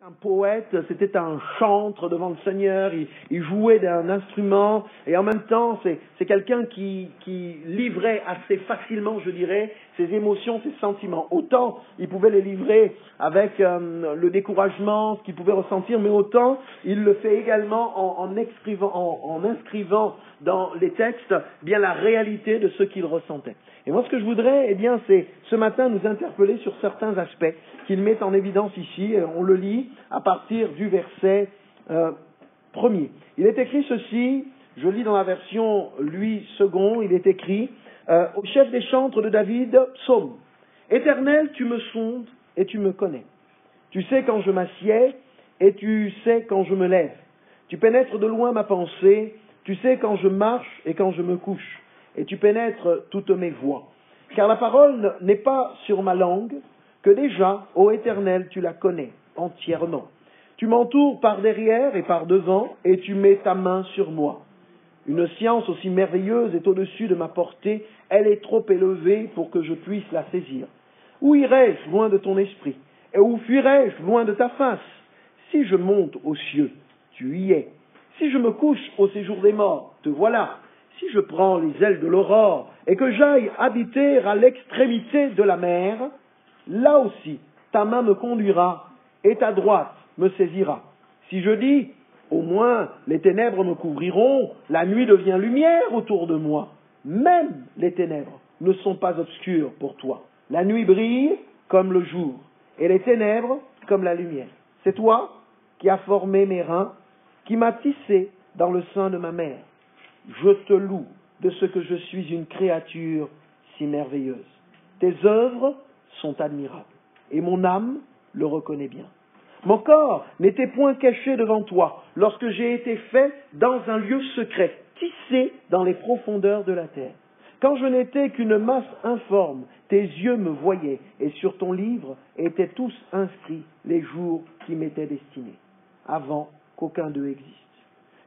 Un poète, c'était un chantre devant le Seigneur, il jouait d'un instrument et en même temps c'est quelqu'un qui livrait assez facilement, je dirais, ses émotions, ses sentiments. Autant il pouvait les livrer avec le découragement, ce qu'il pouvait ressentir, mais autant il le fait également en inscrivant dans les textes bien la réalité de ce qu'il ressentait. Et moi ce que je voudrais, c'est ce matin nous interpeller sur certains aspects qu'il met en évidence ici. On le lit à partir du verset premier. Il est écrit ceci, je lis dans la version Louis II, il est écrit au chef des chantres de David, psaume. Éternel, tu me sondes et tu me connais. Tu sais quand je m'assieds et tu sais quand je me lève. Tu pénètres de loin ma pensée, tu sais quand je marche et quand je me couche. Et tu pénètres toutes mes voies. Car la parole n'est pas sur ma langue, que déjà, ô Éternel, tu la connais entièrement. Tu m'entoures par derrière et par devant, et tu mets ta main sur moi. Une science aussi merveilleuse est au-dessus de ma portée, elle est trop élevée pour que je puisse la saisir. Où irai-je loin de ton esprit? Et où fuirai-je loin de ta face? Si je monte aux cieux, tu y es. Si je me couche au séjour des morts, te voilà. Si je prends les ailes de l'aurore et que j'aille habiter à l'extrémité de la mer, là aussi ta main me conduira et ta droite me saisira. Si je dis, au moins les ténèbres me couvriront, la nuit devient lumière autour de moi. Même les ténèbres ne sont pas obscures pour toi. La nuit brille comme le jour et les ténèbres comme la lumière. C'est toi qui as formé mes reins, qui m'as tissé dans le sein de ma mère. Je te loue de ce que je suis une créature si merveilleuse. Tes œuvres sont admirables, et mon âme le reconnaît bien. Mon corps n'était point caché devant toi, lorsque j'ai été fait dans un lieu secret, tissé dans les profondeurs de la terre. Quand je n'étais qu'une masse informe, tes yeux me voyaient, et sur ton livre étaient tous inscrits les jours qui m'étaient destinés, avant qu'aucun d'eux existe.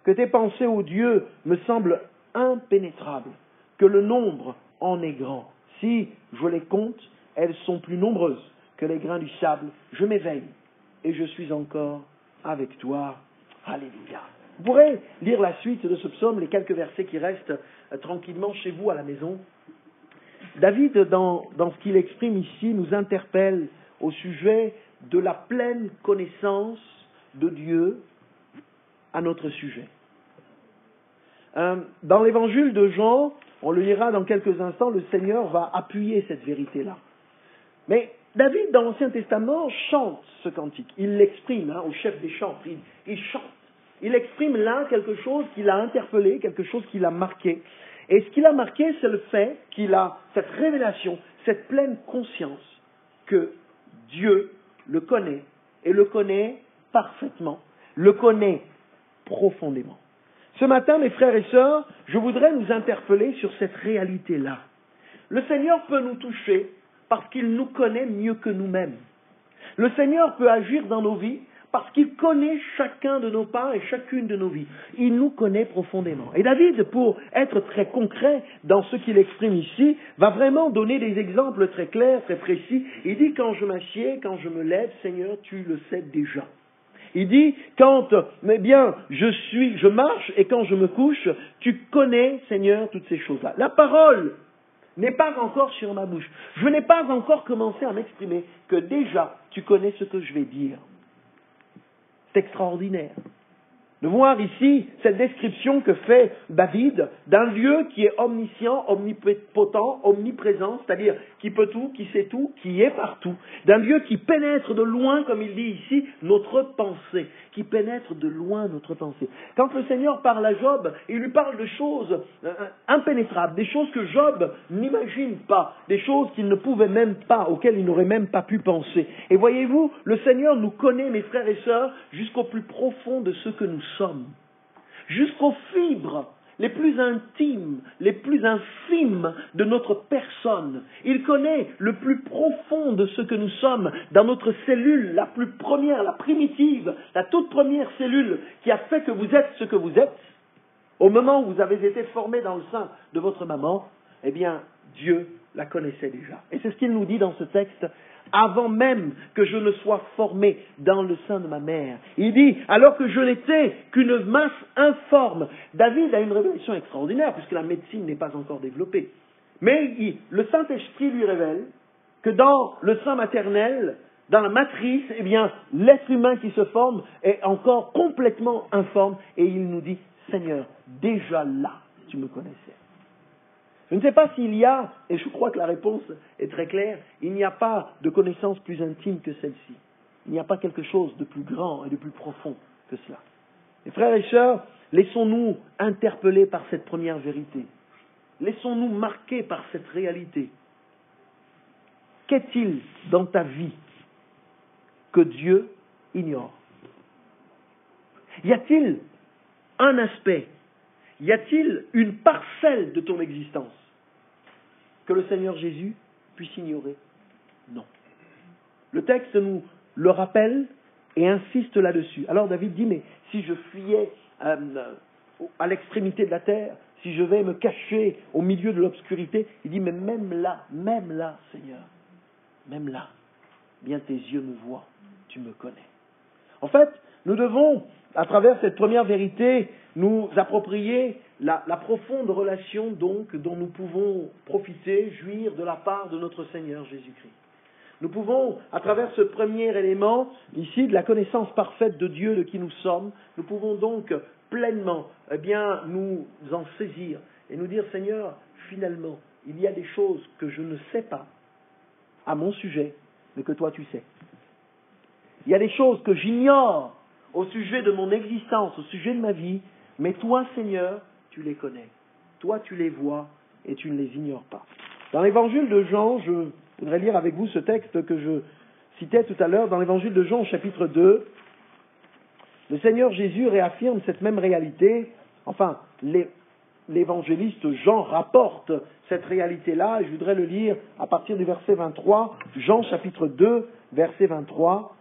Que tes pensées, ô Dieu, me semblent impénétrables, que le nombre en est grand. Si je les compte, elles sont plus nombreuses que les grains du sable. Je m'éveille et je suis encore avec toi. Alléluia. Vous pourrez lire la suite de ce psaume, les quelques versets qui restent tranquillement chez vous à la maison. David, dans ce qu'il exprime ici, nous interpelle au sujet de la pleine connaissance de Dieu à notre sujet. Dans l'évangile de Jean, on le lira dans quelques instants, le Seigneur va appuyer cette vérité-là. Mais David, dans l'Ancien Testament, chante ce cantique. Il l'exprime au chef des chantres. Il chante. Il exprime là quelque chose qui l'a interpellé, quelque chose qui l'a marqué. Et ce qui l'a marqué, c'est le fait qu'il a cette révélation, cette pleine conscience que Dieu le connaît, et le connaît parfaitement, le connaît profondément. Ce matin, mes frères et sœurs, je voudrais nous interpeller sur cette réalité-là. Le Seigneur peut nous toucher parce qu'il nous connaît mieux que nous-mêmes. Le Seigneur peut agir dans nos vies parce qu'il connaît chacun de nos pas et chacune de nos vies. Il nous connaît profondément. Et David, pour être très concret dans ce qu'il exprime ici, va vraiment donner des exemples très clairs, très précis. Il dit, quand je m'assieds, quand je me lève, Seigneur, tu le sais déjà. Il dit, je marche et quand je me couche, tu connais, Seigneur, toutes ces choses-là. La parole n'est pas encore sur ma bouche. Je n'ai pas encore commencé à m'exprimer que déjà, tu connais ce que je vais dire. C'est extraordinaire de voir ici cette description que fait David d'un Dieu qui est omniscient, omnipotent, omniprésent, c'est-à-dire qui peut tout, qui sait tout, qui est partout. D'un Dieu qui pénètre de loin, comme il dit ici, notre pensée, qui pénètre de loin notre pensée. Quand le Seigneur parle à Job, il lui parle de choses impénétrables, des choses que Job n'imagine pas, des choses qu'il ne pouvait même pas, auxquelles il n'aurait même pas pu penser. Et voyez-vous, le Seigneur nous connaît, mes frères et sœurs, jusqu'au plus profond de ce que nous sommes, jusqu'aux fibres les plus intimes, les plus infimes de notre personne. Il connaît le plus profond de ce que nous sommes dans notre cellule, la plus première, la primitive, la toute première cellule qui a fait que vous êtes ce que vous êtes. Au moment où vous avez été formé dans le sein de votre maman, Dieu la connaissait déjà. Et c'est ce qu'il nous dit dans ce texte avant même que je ne sois formé dans le sein de ma mère. Il dit, alors que je n'étais qu'une masse informe. David a une révélation extraordinaire, puisque la médecine n'est pas encore développée. Mais le Saint-Esprit lui révèle que dans le sein maternel, dans la matrice, eh bien, l'être humain qui se forme est encore complètement informe. Et il nous dit, Seigneur, déjà là, tu me connaissais. Je ne sais pas s'il y a, et je crois que la réponse est très claire, il n'y a pas de connaissance plus intime que celle-ci. Il n'y a pas quelque chose de plus grand et de plus profond que cela. Mes frères et sœurs, laissons-nous interpeller par cette première vérité. Laissons-nous marquer par cette réalité. Qu'est-il dans ta vie que Dieu ignore? Y a-t-il un aspect, y a-t-il une parcelle de ton existence que le Seigneur Jésus puisse ignorer? Non. Le texte nous le rappelle et insiste là-dessus. Alors David dit, mais si je fuyais à l'extrémité de la terre, si je vais me cacher au milieu de l'obscurité, il dit, mais même là, Seigneur, même là, bien tes yeux me voient, tu me connais. En fait, nous devons, à travers cette première vérité, nous approprier la profonde relation donc dont nous pouvons profiter, jouir de la part de notre Seigneur Jésus-Christ. Nous pouvons, à travers ce premier élément, ici, de la connaissance parfaite de Dieu, de qui nous sommes, nous pouvons donc pleinement, nous en saisir et nous dire, Seigneur, finalement, il y a des choses que je ne sais pas à mon sujet, mais que toi tu sais. Il y a des choses que j'ignore au sujet de mon existence, au sujet de ma vie, mais toi, Seigneur, tu les connais. Toi, tu les vois et tu ne les ignores pas. Dans l'évangile de Jean, je voudrais lire avec vous ce texte que je citais tout à l'heure, dans l'évangile de Jean, au chapitre 2, le Seigneur Jésus réaffirme cette même réalité. Enfin, l'évangéliste Jean rapporte cette réalité-là, et je voudrais le lire à partir du verset 23, Jean chapitre 2, verset 23.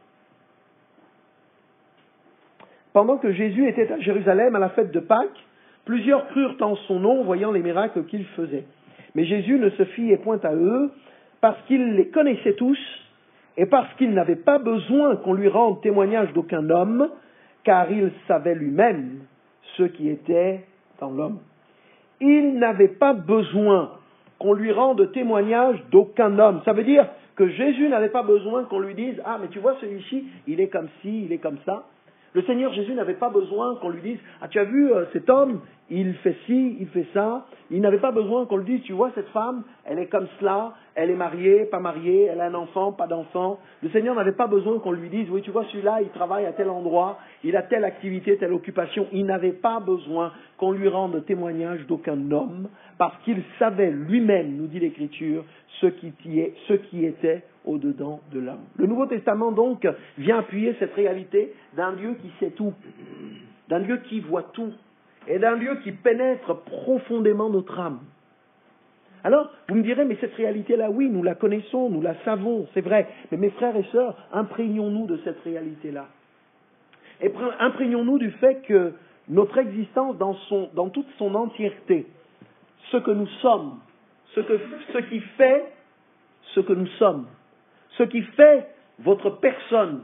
Pendant que Jésus était à Jérusalem à la fête de Pâques, plusieurs crurent en son nom, voyant les miracles qu'il faisait. Mais Jésus ne se fiait point à eux, parce qu'il les connaissait tous, et parce qu'il n'avait pas besoin qu'on lui rende témoignage d'aucun homme, car il savait lui-même ce qui était dans l'homme. Il n'avait pas besoin qu'on lui rende témoignage d'aucun homme. Ça veut dire que Jésus n'avait pas besoin qu'on lui dise « Ah, mais tu vois, celui-ci, il est comme ci, il est comme ça ». Le Seigneur Jésus n'avait pas besoin qu'on lui dise « Ah, tu as vu cet homme, il fait ci, il fait ça ». Il n'avait pas besoin qu'on lui dise « Tu vois, cette femme, elle est comme cela, elle est mariée, pas mariée, elle a un enfant, pas d'enfant ». Le Seigneur n'avait pas besoin qu'on lui dise « Oui, tu vois, celui-là, il travaille à tel endroit, il a telle activité, telle occupation ». Il n'avait pas besoin qu'on lui rende témoignage d'aucun homme, parce qu'il savait lui-même, nous dit l'Écriture, ce qui était au-dedans de l'homme. Le Nouveau Testament, donc, vient appuyer cette réalité d'un Dieu qui sait tout, d'un Dieu qui voit tout, et d'un Dieu qui pénètre profondément notre âme. Alors, vous me direz, mais cette réalité-là, oui, nous la connaissons, nous la savons, c'est vrai. Mais mes frères et sœurs, imprégnons-nous de cette réalité-là. Et imprégnons-nous du fait que notre existence dans toute son entièreté, ce que nous sommes, ce qui fait ce que nous sommes, ce qui fait votre personne,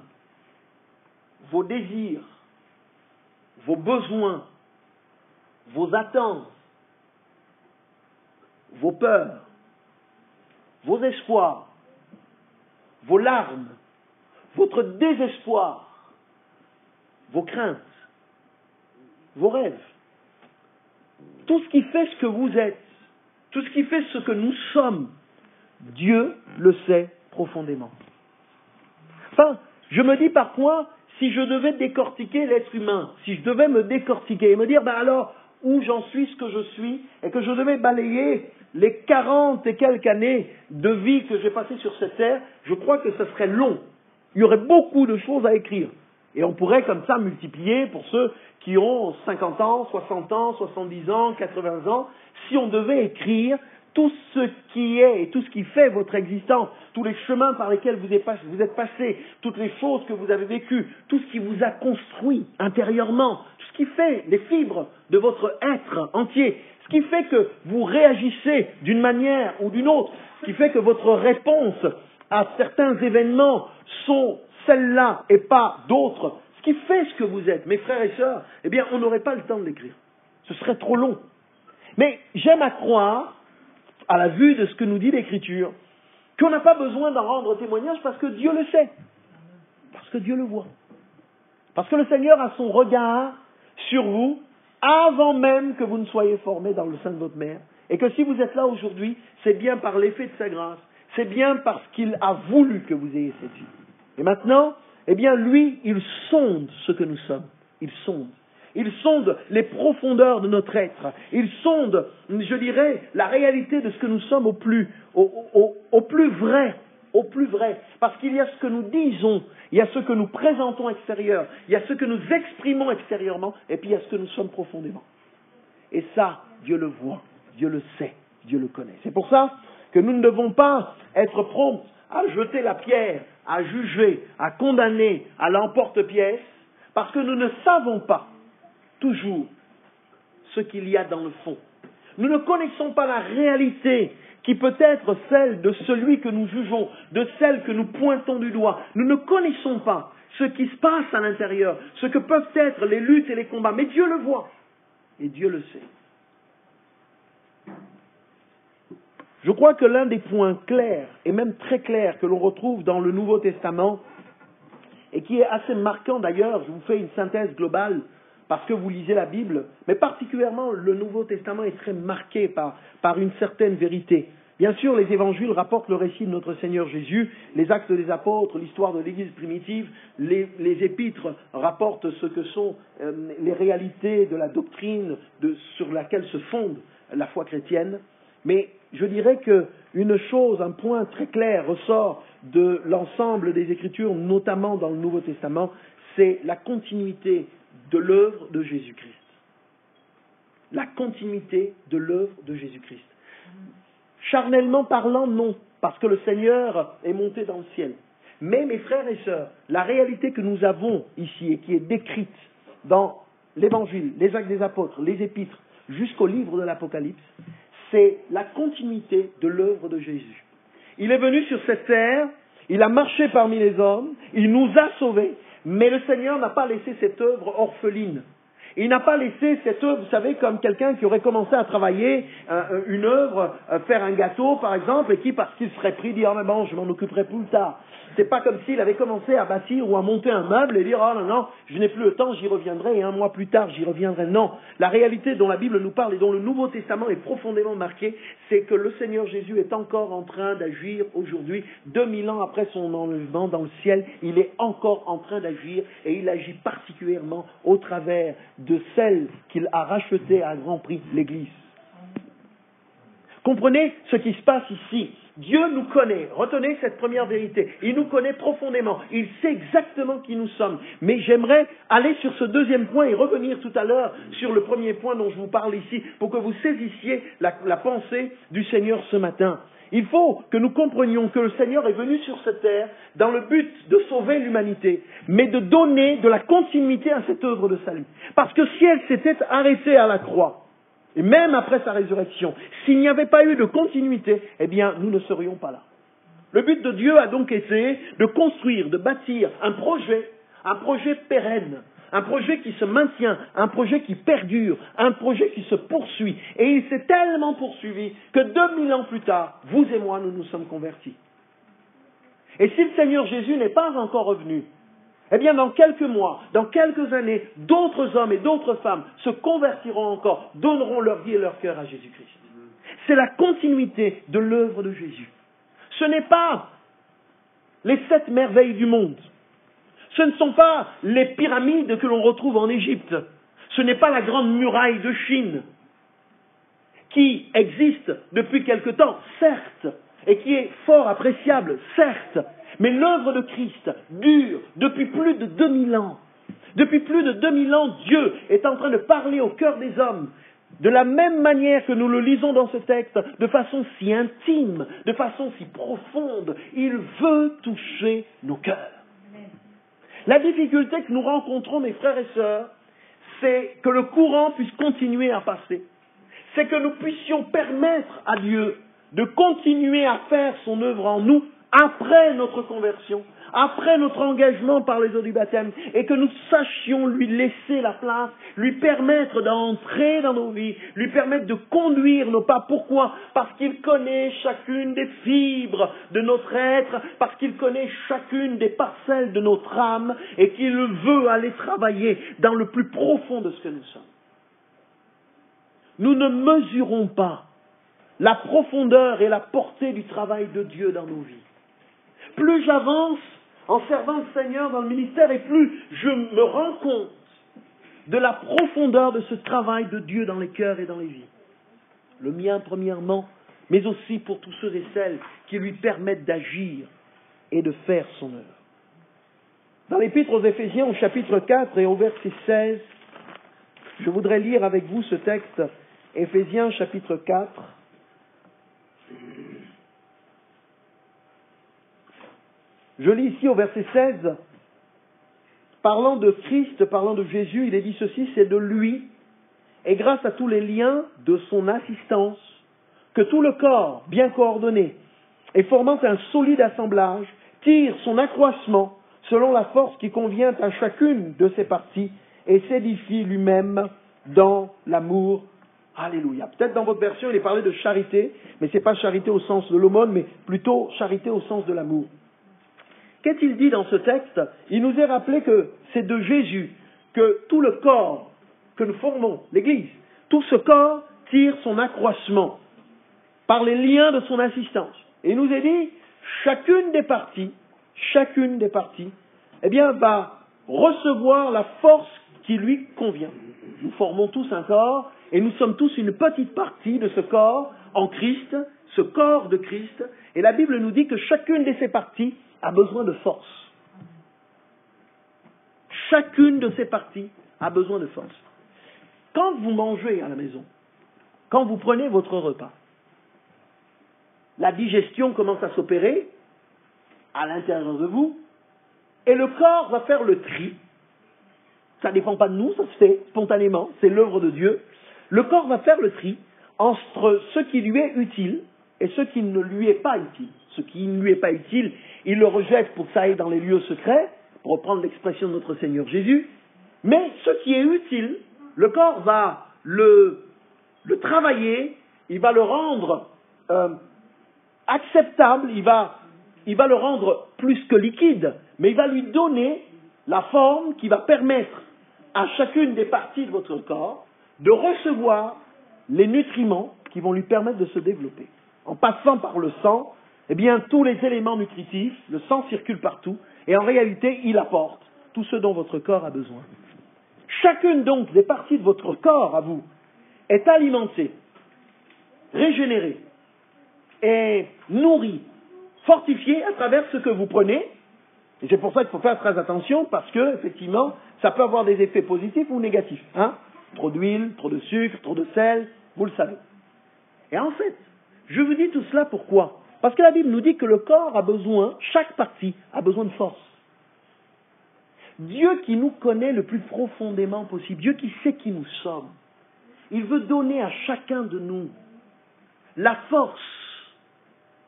vos désirs, vos besoins, vos attentes, vos peurs, vos espoirs, vos larmes, votre désespoir, vos craintes, vos rêves, tout ce qui fait ce que vous êtes, tout ce qui fait ce que nous sommes, Dieu le sait profondément. Enfin, je me dis parfois, si je devais décortiquer l'être humain, si je devais me décortiquer et me dire, alors, où j'en suis, ce que je suis, et que je devais balayer les 40 et quelques années de vie que j'ai passées sur cette terre, je crois que ce serait long. Il y aurait beaucoup de choses à écrire. Et on pourrait comme ça multiplier pour ceux qui ont 50 ans, 60 ans, 70 ans, 80 ans, si on devait écrire tout ce qui est et tout ce qui fait votre existence, tous les chemins par lesquels vous êtes passé, toutes les choses que vous avez vécues, tout ce qui vous a construit intérieurement, tout ce qui fait les fibres de votre être entier, ce qui fait que vous réagissez d'une manière ou d'une autre, ce qui fait que votre réponse à certains événements sont celles-là et pas d'autres, ce qui fait ce que vous êtes, mes frères et sœurs, eh bien, on n'aurait pas le temps de l'écrire. Ce serait trop long. Mais j'aime à croire, à la vue de ce que nous dit l'Écriture, qu'on n'a pas besoin d'en rendre témoignage parce que Dieu le sait. Parce que Dieu le voit. Parce que le Seigneur a son regard sur vous avant même que vous ne soyez formés dans le sein de votre mère. Et que si vous êtes là aujourd'hui, c'est bien par l'effet de sa grâce. C'est bien parce qu'il a voulu que vous ayez cette vie. Et maintenant, eh bien, lui, il sonde ce que nous sommes. Il sonde. Il sonde les profondeurs de notre être. Il sonde, je dirais, la réalité de ce que nous sommes au plus vrai. Au plus vrai. Parce qu'il y a ce que nous disons, il y a ce que nous présentons extérieur, il y a ce que nous exprimons extérieurement, et puis il y a ce que nous sommes profondément. Et ça, Dieu le voit, Dieu le sait, Dieu le connaît. C'est pour ça que nous ne devons pas être prompts à jeter la pierre, à juger, à condamner, à l'emporte-pièce, parce que nous ne savons pas toujours ce qu'il y a dans le fond. Nous ne connaissons pas la réalité qui peut être celle de celui que nous jugeons, de celle que nous pointons du doigt. Nous ne connaissons pas ce qui se passe à l'intérieur, ce que peuvent être les luttes et les combats, mais Dieu le voit et Dieu le sait. Je crois que l'un des points clairs, et même très clairs, que l'on retrouve dans le Nouveau Testament, et qui est assez marquant d'ailleurs, je vous fais une synthèse globale, parce que vous lisez la Bible, mais particulièrement le Nouveau Testament est très marqué par une certaine vérité. Bien sûr, les évangiles rapportent le récit de notre Seigneur Jésus, les actes des apôtres, l'histoire de l'Église primitive, les épîtres rapportent ce que sont les réalités de la doctrine sur laquelle se fonde la foi chrétienne. Mais je dirais qu'une chose, un point très clair ressort de l'ensemble des Écritures, notamment dans le Nouveau Testament, c'est la continuité de l'œuvre de Jésus-Christ. La continuité de l'œuvre de Jésus-Christ. Charnellement parlant, non, parce que le Seigneur est monté dans le ciel. Mais, mes frères et sœurs, la réalité que nous avons ici et qui est décrite dans l'Évangile, les Actes des Apôtres, les Épîtres, jusqu'au livre de l'Apocalypse, c'est la continuité de l'œuvre de Jésus. Il est venu sur cette terre, il a marché parmi les hommes, il nous a sauvés, mais le Seigneur n'a pas laissé cette œuvre orpheline. Il n'a pas laissé cette œuvre, vous savez, comme quelqu'un qui aurait commencé à travailler une œuvre, faire un gâteau par exemple, et qui, parce qu'il serait pris, dit « Ah mais bon, je m'en occuperai plus tard ». C'est pas comme s'il avait commencé à bâtir ou à monter un meuble et dire « Ah non, non, je n'ai plus le temps, j'y reviendrai, et un mois plus tard, j'y reviendrai ». Non, la réalité dont la Bible nous parle et dont le Nouveau Testament est profondément marqué, c'est que le Seigneur Jésus est encore en train d'agir aujourd'hui, 2000 ans après son enlèvement dans le ciel, il est encore en train d'agir, et il agit particulièrement au travers de celle qu'il a rachetée à grand prix, l'Église. Comprenez ce qui se passe ici. Dieu nous connaît. Retenez cette première vérité. Il nous connaît profondément. Il sait exactement qui nous sommes. Mais j'aimerais aller sur ce deuxième point et revenir tout à l'heure sur le premier point dont je vous parle ici pour que vous saisissiez la pensée du Seigneur ce matin. Il faut que nous comprenions que le Seigneur est venu sur cette terre dans le but de sauver l'humanité, mais de donner de la continuité à cette œuvre de salut. Parce que si elle s'était arrêtée à la croix, et même après sa résurrection, s'il n'y avait pas eu de continuité, eh bien, nous ne serions pas là. Le but de Dieu a donc été de construire, de bâtir un projet pérenne, un projet qui se maintient, un projet qui perdure, un projet qui se poursuit. Et il s'est tellement poursuivi que 2000 ans plus tard, vous et moi, nous nous sommes convertis. Et si le Seigneur Jésus n'est pas encore revenu, eh bien, dans quelques mois, dans quelques années, d'autres hommes et d'autres femmes se convertiront encore, donneront leur vie et leur cœur à Jésus-Christ. C'est la continuité de l'œuvre de Jésus. Ce n'est pas les 7 merveilles du monde. Ce ne sont pas les pyramides que l'on retrouve en Égypte. Ce n'est pas la grande muraille de Chine qui existe depuis quelque temps, certes, et qui est fort appréciable, certes. Mais l'œuvre de Christ dure depuis plus de 2000 ans. Depuis plus de 2000 ans, Dieu est en train de parler au cœur des hommes, de la même manière que nous le lisons dans ce texte, de façon si intime, de façon si profonde. Il veut toucher nos cœurs. La difficulté que nous rencontrons, mes frères et sœurs, c'est que le courant puisse continuer à passer. C'est que nous puissions permettre à Dieu de continuer à faire son œuvre en nous, après notre conversion, après notre engagement par les eaux du baptême, et que nous sachions lui laisser la place, lui permettre d'entrer dans nos vies, lui permettre de conduire nos pas. Pourquoi? Parce qu'il connaît chacune des fibres de notre être, parce qu'il connaît chacune des parcelles de notre âme, et qu'il veut aller travailler dans le plus profond de ce que nous sommes. Nous ne mesurons pas la profondeur et la portée du travail de Dieu dans nos vies. Plus j'avance en servant le Seigneur dans le ministère, et plus je me rends compte de la profondeur de ce travail de Dieu dans les cœurs et dans les vies. Le mien premièrement, mais aussi pour tous ceux et celles qui lui permettent d'agir et de faire son œuvre. Dans l'Épître aux Éphésiens, au chapitre 4 et au verset 16, je voudrais lire avec vous ce texte, Éphésiens chapitre 4. Je lis ici au verset 16, parlant de Christ, parlant de Jésus, il est dit ceci, c'est de lui, et grâce à tous les liens de son assistance, que tout le corps, bien coordonné, et formant un solide assemblage, tire son accroissement selon la force qui convient à chacune de ses parties, et s'édifie lui-même dans l'amour. Alléluia. Peut-être dans votre version, il est parlé de charité, mais ce n'est pas charité au sens de l'aumône, mais plutôt charité au sens de l'amour. Qu'est-il dit dans ce texte? Il nous est rappelé que c'est de Jésus que tout le corps que nous formons, l'Église, tout ce corps tire son accroissement par les liens de son assistance. Et il nous est dit, chacune des parties, eh bien, va recevoir la force qui lui convient. Nous formons tous un corps, et nous sommes tous une petite partie de ce corps en Christ, ce corps de Christ, et la Bible nous dit que chacune de ces parties a besoin de force. Chacune de ces parties a besoin de force. Quand vous mangez à la maison, quand vous prenez votre repas, la digestion commence à s'opérer à l'intérieur de vous, et le corps va faire le tri. Ça ne dépend pas de nous, ça se fait spontanément, c'est l'œuvre de Dieu. Le corps va faire le tri entre ce qui lui est utile et ce qui ne lui est pas utile. Ce qui ne lui est pas utile, il le rejette pour que ça aille dans les lieux secrets, pour reprendre l'expression de notre Seigneur Jésus. Mais ce qui est utile, le corps va le travailler, il va le rendre acceptable, il va le rendre plus que liquide, mais il va lui donner la forme qui va permettre à chacune des parties de votre corps de recevoir les nutriments qui vont lui permettre de se développer. En passant par le sang, eh bien, tous les éléments nutritifs, le sang circule partout, et en réalité, il apporte tout ce dont votre corps a besoin. Chacune donc des parties de votre corps, à vous, est alimentée, régénérée, et nourrie, fortifiée à travers ce que vous prenez. Et c'est pour ça qu'il faut faire très attention, parce que, effectivement, ça peut avoir des effets positifs ou négatifs. Trop d'huile, trop de sucre, trop de sel, vous le savez. Et en fait, je vous dis tout cela pourquoi? Parce que la Bible nous dit que le corps a besoin, chaque partie a besoin de force. Dieu qui nous connaît le plus profondément possible, Dieu qui sait qui nous sommes, il veut donner à chacun de nous la force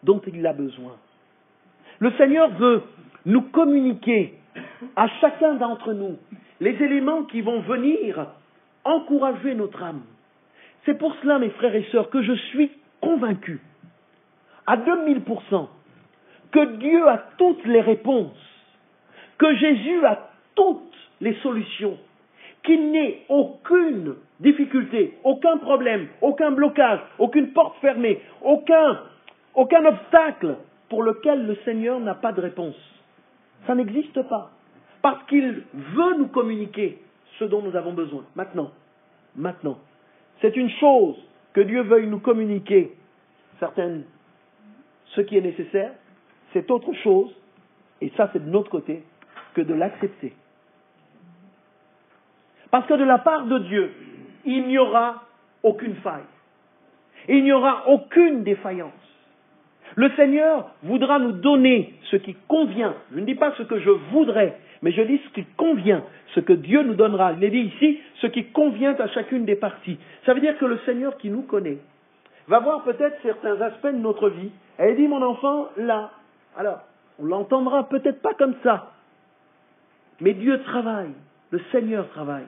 dont il a besoin. Le Seigneur veut nous communiquer à chacun d'entre nous les éléments qui vont venir encourager notre âme. C'est pour cela, mes frères et sœurs, que je suis convaincu à 2000% que Dieu a toutes les réponses, que Jésus a toutes les solutions, qu'il n'ait aucune difficulté, aucun problème, aucun blocage, aucune porte fermée, aucun obstacle pour lequel le Seigneur n'a pas de réponse. Ça n'existe pas. Parce qu'il veut nous communiquer ce dont nous avons besoin. Maintenant, c'est une chose que Dieu veuille nous communiquer ce qui est nécessaire, c'est autre chose, et ça c'est de notre côté, que de l'accepter. Parce que de la part de Dieu, il n'y aura aucune faille. Il n'y aura aucune défaillance. Le Seigneur voudra nous donner ce qui convient. Je ne dis pas ce que je voudrais, mais je dis ce qui convient, ce que Dieu nous donnera. Il est dit ici, ce qui convient à chacune des parties. Ça veut dire que le Seigneur qui nous connaît va voir peut-être certains aspects de notre vie. Et il dit, mon enfant, là, Alors, on l'entendra peut-être pas comme ça, mais Dieu travaille, le Seigneur travaille.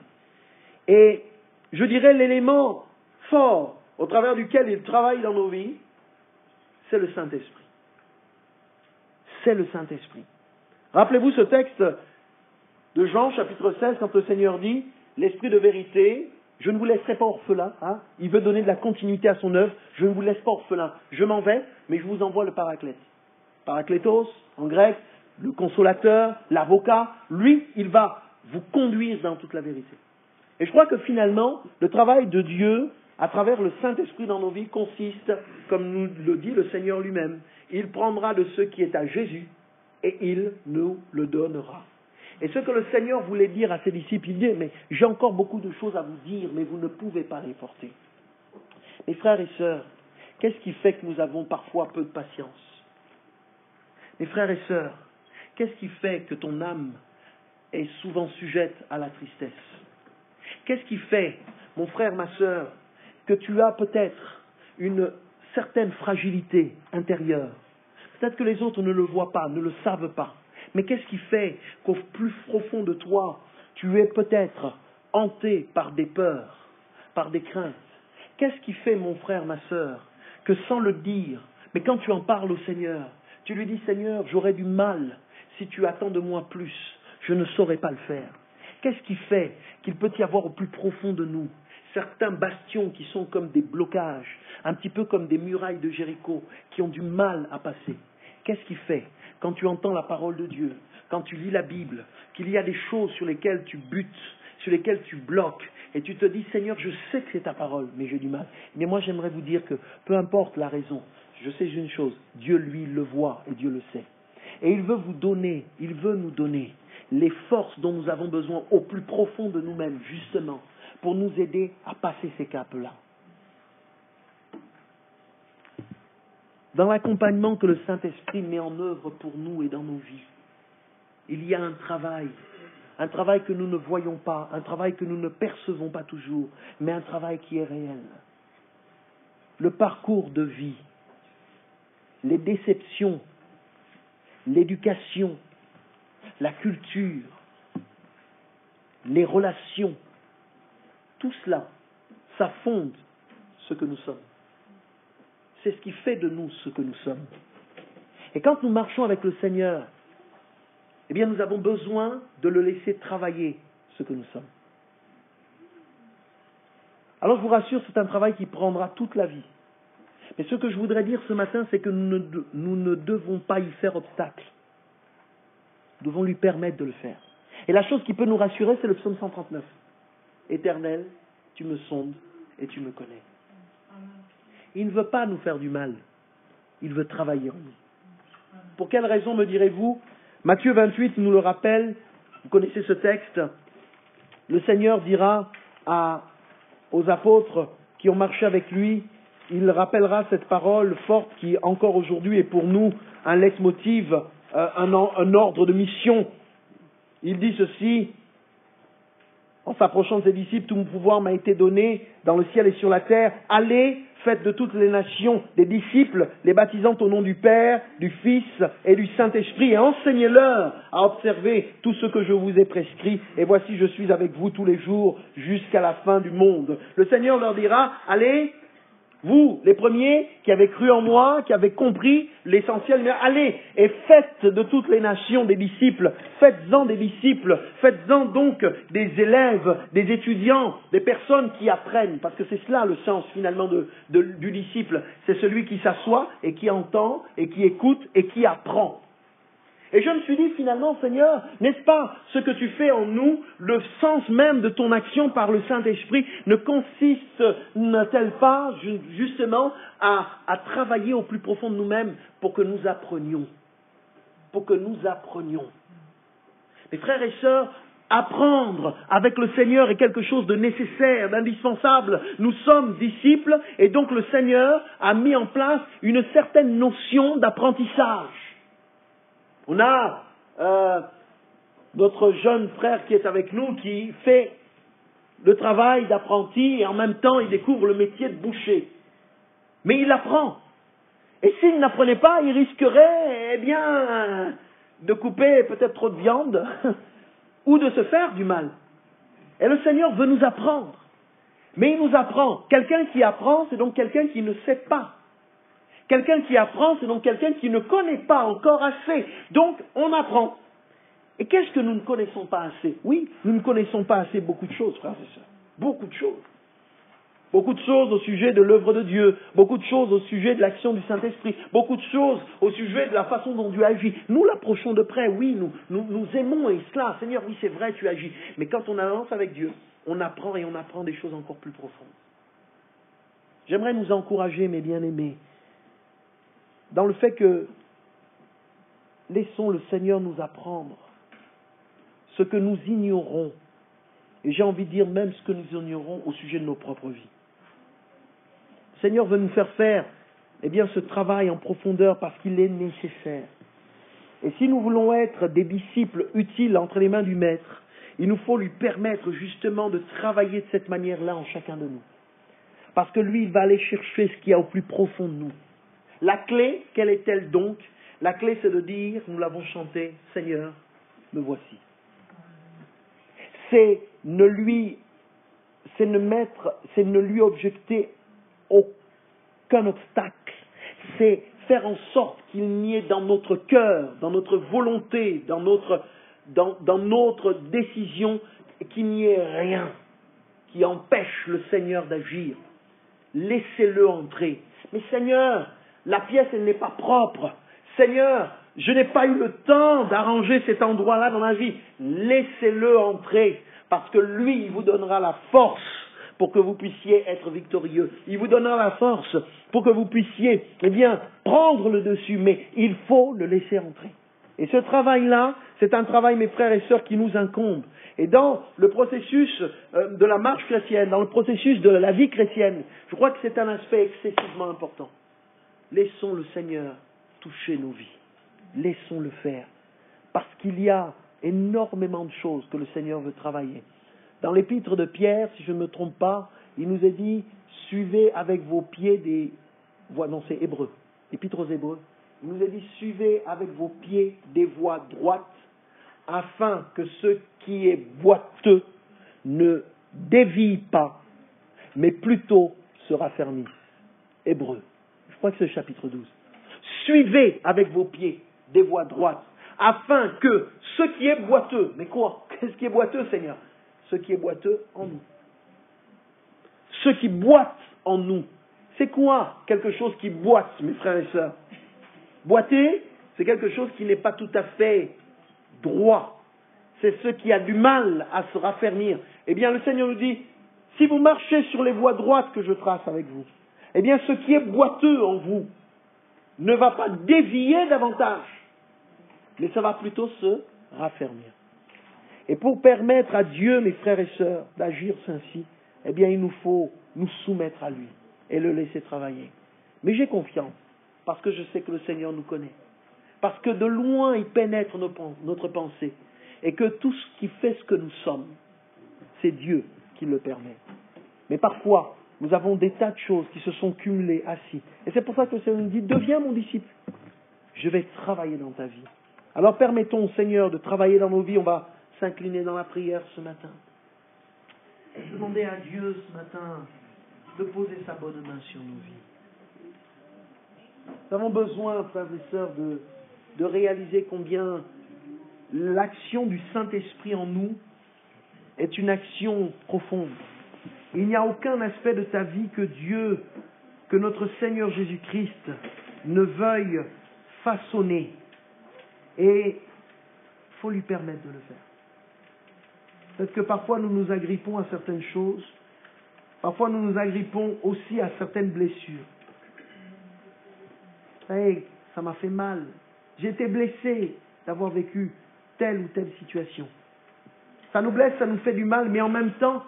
Et je dirais l'élément fort au travers duquel il travaille dans nos vies, c'est le Saint-Esprit. C'est le Saint-Esprit. Rappelez-vous ce texte de Jean, chapitre 16, quand le Seigneur dit « L'Esprit de vérité, je ne vous laisserai pas orphelin. » Il veut donner de la continuité à son œuvre. « Je ne vous laisse pas orphelin. Je m'en vais, mais je vous envoie le Paraclète. » Paraclétos, en grec, le consolateur, l'avocat. Lui, il va vous conduire dans toute la vérité. Et je crois que finalement, le travail de Dieu, à travers le Saint-Esprit dans nos vies, consiste, comme nous le dit le Seigneur lui-même, il prendra de ce qui est à Jésus et il nous le donnera. Et ce que le Seigneur voulait dire à ses disciples, il dit, mais j'ai encore beaucoup de choses à vous dire, mais vous ne pouvez pas les porter. Mes frères et sœurs, qu'est-ce qui fait que nous avons parfois peu de patience? Mes frères et sœurs, qu'est-ce qui fait que ton âme est souvent sujette à la tristesse? Qu'est-ce qui fait, mon frère, ma sœur, que tu as peut-être une certaine fragilité intérieure? Peut-être que les autres ne le voient pas, ne le savent pas. Mais qu'est-ce qui fait qu'au plus profond de toi, tu es peut-être hanté par des peurs, par des craintes? Qu'est-ce qui fait, mon frère, ma sœur, que sans le dire, mais quand tu en parles au Seigneur, tu lui dis, Seigneur, j'aurais du mal si tu attends de moi plus, je ne saurais pas le faire. Qu'est-ce qui fait qu'il peut y avoir au plus profond de nous certains bastions qui sont comme des blocages, un petit peu comme des murailles de Jéricho, qui ont du mal à passer? Qu'est-ce qui fait, quand tu entends la parole de Dieu, quand tu lis la Bible, qu'il y a des choses sur lesquelles tu butes, sur lesquelles tu bloques, et tu te dis, Seigneur, je sais que c'est ta parole, mais j'ai du mal. Mais moi, j'aimerais vous dire que, peu importe la raison, je sais une chose, Dieu, lui, le voit et Dieu le sait. Et il veut nous donner les forces dont nous avons besoin au plus profond de nous-mêmes, justement, pour nous aider à passer ces caps-là. Dans l'accompagnement que le Saint-Esprit met en œuvre pour nous et dans nos vies, il y a un travail que nous ne voyons pas, un travail que nous ne percevons pas toujours, mais un travail qui est réel. Le parcours de vie, les déceptions, l'éducation, la culture, les relations, tout cela, ça fonde ce que nous sommes. C'est ce qui fait de nous ce que nous sommes. Et quand nous marchons avec le Seigneur, eh bien nous avons besoin de le laisser travailler ce que nous sommes. Alors je vous rassure, c'est un travail qui prendra toute la vie. Mais ce que je voudrais dire ce matin, c'est que nous ne devons pas y faire obstacle. Nous devons lui permettre de le faire. Et la chose qui peut nous rassurer, c'est le psaume 139. Éternel, tu me sondes et tu me connais. Il ne veut pas nous faire du mal. Il veut travailler en nous. Pour quelle raison, me direz-vous? Matthieu 28 nous le rappelle. Vous connaissez ce texte. Le Seigneur dira aux apôtres qui ont marché avec lui, il rappellera cette parole forte qui, encore aujourd'hui, est pour nous un leitmotiv, un ordre de mission. Il dit ceci, en s'approchant de ses disciples, tout mon pouvoir m'a été donné dans le ciel et sur la terre. Allez, faites de toutes les nations des disciples, les baptisant au nom du Père, du Fils et du Saint-Esprit, et enseignez-leur à observer tout ce que je vous ai prescrit. Et voici, je suis avec vous tous les jours jusqu'à la fin du monde. Le Seigneur leur dira, allez, vous, les premiers qui avez cru en moi, qui avez compris l'essentiel, mais allez et faites de toutes les nations des disciples, faites-en des disciples, faites-en donc des élèves, des étudiants, des personnes qui apprennent, parce que c'est cela le sens finalement du disciple, c'est celui qui s'assoit et qui entend et qui écoute et qui apprend. Et je me suis dit finalement, Seigneur, n'est-ce pas ce que tu fais en nous, le sens même de ton action par le Saint-Esprit ne consiste-t-elle pas justement à travailler au plus profond de nous-mêmes pour que nous apprenions? Pour que nous apprenions. Mes frères et sœurs, apprendre avec le Seigneur est quelque chose de nécessaire, d'indispensable. Nous sommes disciples et donc le Seigneur a mis en place une certaine notion d'apprentissage. On a notre jeune frère qui est avec nous, qui fait le travail d'apprenti et en même temps il découvre le métier de boucher. Mais il apprend. Et s'il n'apprenait pas, il risquerait, de couper peut-être trop de viande ou de se faire du mal. Et le Seigneur veut nous apprendre. Mais il nous apprend. Quelqu'un qui apprend, c'est donc quelqu'un qui ne sait pas. Quelqu'un qui apprend, c'est donc quelqu'un qui ne connaît pas encore assez. Donc, on apprend. Et qu'est-ce que nous ne connaissons pas assez? Oui, nous ne connaissons pas assez beaucoup de choses, frères et sœurs. Beaucoup de choses. Beaucoup de choses au sujet de l'œuvre de Dieu, beaucoup de choses au sujet de l'action du Saint-Esprit, beaucoup de choses au sujet de la façon dont Dieu agit. Nous l'approchons de près, oui, nous aimons et cela. Seigneur, oui, c'est vrai, tu agis. Mais quand on avance avec Dieu, on apprend et on apprend des choses encore plus profondes. J'aimerais nous encourager, mes bien-aimés, dans le fait que laissons le Seigneur nous apprendre ce que nous ignorons, et j'ai envie de dire même ce que nous ignorons au sujet de nos propres vies. Le Seigneur veut nous faire faire ce travail en profondeur parce qu'il est nécessaire. Et si nous voulons être des disciples utiles entre les mains du Maître, il nous faut lui permettre justement de travailler de cette manière-là en chacun de nous. Parce que lui, il va aller chercher ce qu'il y a au plus profond de nous. La clé, quelle est-elle donc? La clé, c'est de dire, nous l'avons chanté, Seigneur, me voici. C'est ne lui objecter aucun obstacle. C'est faire en sorte qu'il n'y ait dans notre cœur, dans notre volonté, dans notre décision, qu'il n'y ait rien qui empêche le Seigneur d'agir. Laissez-le entrer. Mais Seigneur, la pièce, elle n'est pas propre. Seigneur, je n'ai pas eu le temps d'arranger cet endroit-là dans ma vie. Laissez-le entrer, parce que lui, il vous donnera la force pour que vous puissiez être victorieux. Il vous donnera la force pour que vous puissiez, prendre le dessus, mais il faut le laisser entrer. Et ce travail-là, c'est un travail, mes frères et sœurs, qui nous incombe. Et dans le processus de la marche chrétienne, dans le processus de la vie chrétienne, je crois que c'est un aspect excessivement important. Laissons le Seigneur toucher nos vies. Laissons-le faire. Parce qu'il y a énormément de choses que le Seigneur veut travailler. Dans l'épître de Pierre, si je ne me trompe pas, il nous est dit, suivez avec vos pieds des voies, non c'est Hébreux, l'épître aux Hébreux, il nous est dit, suivez avec vos pieds des voies droites, afin que ce qui est boiteux ne dévie pas, mais plutôt se raffermisse. Hébreux, je crois que c'est le chapitre 12. Suivez avec vos pieds des voies droites, afin que ce qui est boiteux, mais quoi? Qu'est-ce qui est boiteux, Seigneur? Ce qui est boiteux en nous. Ce qui boite en nous. C'est quoi quelque chose qui boite, mes frères et sœurs? Boiter, c'est quelque chose qui n'est pas tout à fait droit. C'est ce qui a du mal à se raffermir. Le Seigneur nous dit, si vous marchez sur les voies droites que je trace avec vous, ce qui est boiteux en vous ne va pas dévier davantage, mais ça va plutôt se raffermir. Et pour permettre à Dieu, mes frères et sœurs, d'agir ainsi, il nous faut nous soumettre à lui et le laisser travailler. Mais j'ai confiance, parce que je sais que le Seigneur nous connaît. Parce que de loin, il pénètre notre pensée. Et que tout ce qui fait ce que nous sommes, c'est Dieu qui le permet. Mais parfois, nous avons des tas de choses qui se sont cumulées assis. Et c'est pour ça que le Seigneur nous dit, deviens mon disciple. Je vais travailler dans ta vie. Alors permettons au Seigneur de travailler dans nos vies. On va s'incliner dans la prière ce matin. Et demander à Dieu ce matin de poser sa bonne main sur nos vies. Nous avons besoin, frères et sœurs, de réaliser combien l'action du Saint-Esprit en nous est une action profonde. Il n'y a aucun aspect de ta vie que notre Seigneur Jésus-Christ ne veuille façonner. Et il faut lui permettre de le faire. Peut-être que parfois nous nous agrippons à certaines choses. Parfois nous nous agrippons aussi à certaines blessures. Hey, ça m'a fait mal. J'ai été blessé d'avoir vécu telle ou telle situation. Ça nous blesse, ça nous fait du mal, mais en même temps,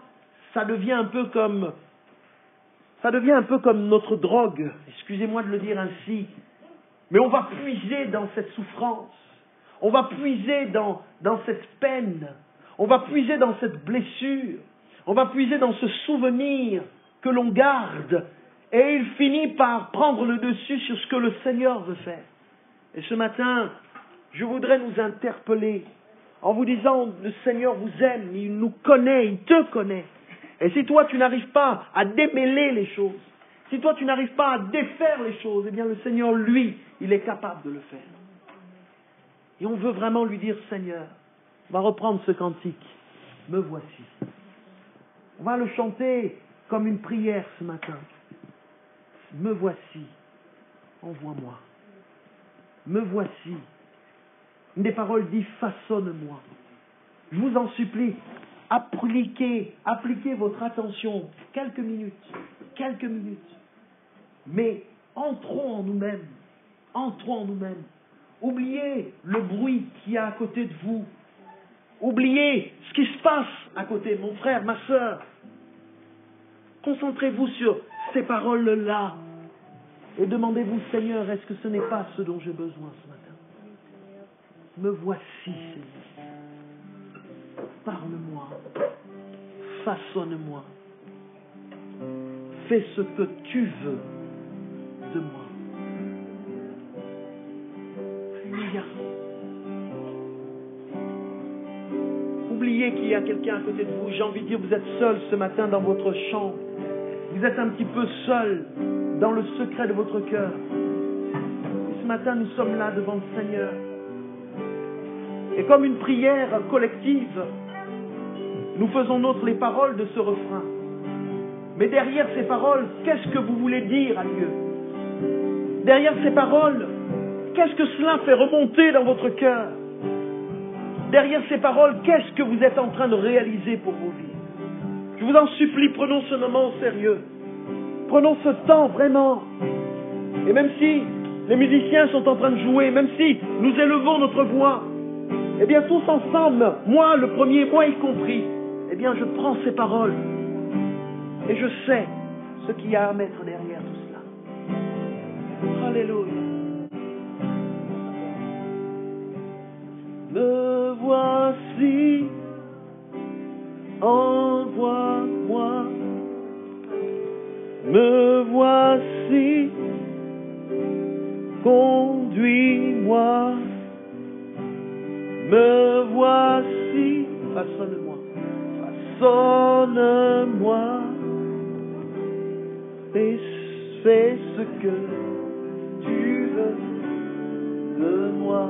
ça devient un peu comme notre drogue. Excusez-moi de le dire ainsi. Mais on va puiser dans cette souffrance. On va puiser dans cette peine. On va puiser dans cette blessure. On va puiser dans ce souvenir que l'on garde. Et il finit par prendre le dessus sur ce que le Seigneur veut faire. Et ce matin, je voudrais nous interpeller en vous disant, le Seigneur vous aime, il nous connaît, il te connaît. Et si toi tu n'arrives pas à démêler les choses, si toi tu n'arrives pas à défaire les choses, eh bien le Seigneur, lui, il est capable de le faire. Et on veut vraiment lui dire, Seigneur, on va reprendre ce cantique, me voici. On va le chanter comme une prière ce matin. Me voici, envoie-moi. Me voici. Une des paroles dit, façonne-moi. Je vous en supplie, appliquez votre attention, quelques minutes. Mais entrons en nous-mêmes. Oubliez le bruit qu'il y a à côté de vous. Oubliez ce qui se passe à côté, mon frère, ma sœur. Concentrez-vous sur ces paroles-là. Et demandez-vous, Seigneur, est-ce que ce n'est pas ce dont j'ai besoin ce matin? Me voici, Seigneur. Parle-moi. Façonne-moi. Fais ce que tu veux de moi. Alléluia. Oubliez qu'il y a quelqu'un à côté de vous. J'ai envie de dire, vous êtes seul ce matin dans votre chambre. Vous êtes un petit peu seul dans le secret de votre cœur. Et ce matin, nous sommes là devant le Seigneur. Et comme une prière collective, nous faisons nôtres les paroles de ce refrain. Mais derrière ces paroles, qu'est-ce que vous voulez dire à Dieu? Derrière ces paroles, qu'est-ce que cela fait remonter dans votre cœur? Derrière ces paroles, qu'est-ce que vous êtes en train de réaliser pour vos vies? Je vous en supplie, prenons ce moment au sérieux. Prenons ce temps vraiment. Et même si les musiciens sont en train de jouer, même si nous élevons notre voix, eh bien tous ensemble, moi le premier, moi y compris, eh bien je prends ces paroles et je sais ce qu'il y a à mettre derrière tout cela. Alléluia. Me voici, envoie-moi. Me voici, conduis-moi. Me voici, façonne-moi. Façonne-moi. Et fais ce que tu veux de moi.